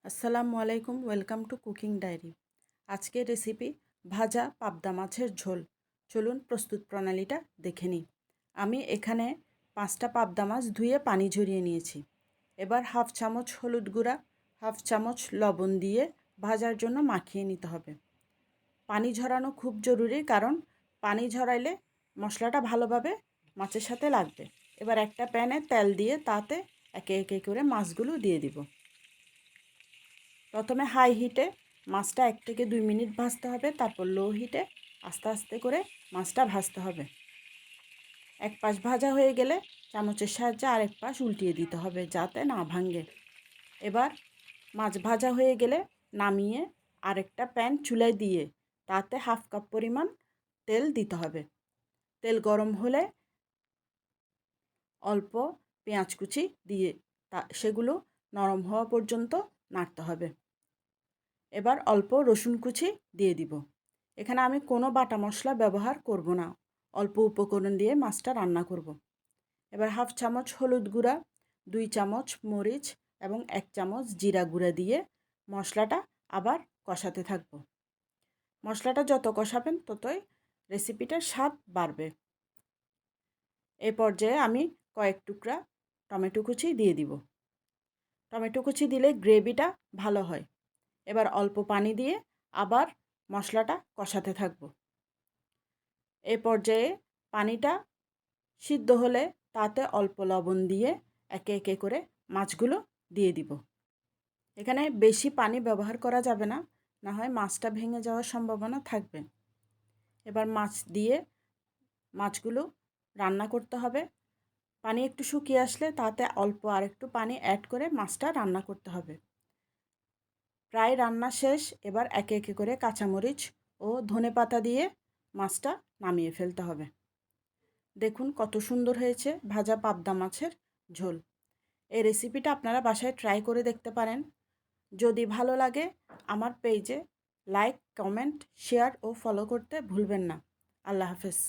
আসসালামু আলাইকুম, welcome to cooking diary. আজকের রেসিপি ভাজা পাবদা মাছের ঝোল। চলুন প্রস্তুত প্রণালীটা দেখে নিই। আমি এখানে 5টা পাবদা মাছ ধুয়ে পানি ঝরিয়ে নিয়েছি। এবার হাফ চামচ হলুদ গুঁড়া, হাফ চামচ লবণ দিয়ে ভাজার জন্য মাখিয়ে নিতে হবে। পানি ঝরানো খুব জরুরি, কারণ পানি ঝরাইলে মশলাটা ভালোভাবে মাছের সাথে লাগবে। এবার একটা প্যানে তেল দিয়ে তাতে একে একে করে মাছগুলো দিয়ে দিব। প্রথমে হাই হিটে মাছটা 1 থেকে 2 মিনিট ভাজতে হবে, তারপর লো হিটে আস্তে আস্তে করে মাছটা ভাজতে হবে। এক পাশ ভাজা হয়ে গেলে চামচের সাহায্যে আরেক পাশ উল্টিয়ে দিতে হবে যাতে না ভাঙে। এবার মাছ ভাজা হয়ে গেলে নামিয়ে আরেকটা প্যান চুলায় দিয়ে তাতে হাফ কাপ পরিমাণ তেল দিতে হবে। তেল গরম হলে অল্প পেঁয়াজ কুচি দিয়ে সেগুলো নরম হওয়া পর্যন্ত নাড়তে হবে। এবার অল্প রসুন কুচি দিয়ে দিব। এখানে আমি কোনো বাটা মশলা ব্যবহার করব না, অল্প উপকরণ দিয়ে মাছটা রান্না করব। এবার হাফ চামচ হলুদ গুঁড়া, 2 চামচ মরিচ এবং 1 চামচ জিরা গুঁড়া দিয়ে মশলাটা আবার কষাতে থাকব। মশলাটা যত কষাবেন ততই রেসিপিটার স্বাদ বাড়বে। এই পর্যায়ে আমি কয়েক টুকরা টমেটো কুচি দিয়ে দিব। টমেটো কুচি দিলে গ্রেভিটা ভালো হয়। এবার অল্প পানি দিয়ে আবার মশলাটা কষাতে থাকব। এই পর্যায়ে পানিটা সিদ্ধ হলে তাতে অল্প লবণ দিয়ে একে একে করে মাছগুলো দিয়ে দিব। এখানে বেশি পানি ব্যবহার করা যাবে না, না হয় মাছটা ভেঙে যাওয়ার সম্ভাবনা থাকবে। এবার মাছ দিয়ে মাছগুলো রান্না করতে হবে। পানি একটু শুকিয়ে আসলে তাতে অল্প আরেকটু পানি অ্যাড করে মাছটা রান্না করতে হবে। প্রায় রান্না শেষ। এবার একে একে করে কাঁচামরিচ ও ধনেপাতা দিয়ে মাছটা নামিয়ে ফেলতে হবে। দেখুন কত সুন্দর হয়েছে ভাজা পাবদা মাছের ঝোল। এই রেসিপিটা আপনারা বাসায় ট্রাই করে দেখতে পারেন। যদি ভালো লাগে আমার পেজে লাইক, কমেন্ট, শেয়ার ও ফলো করতে ভুলবেন না। আল্লাহ হাফেজ।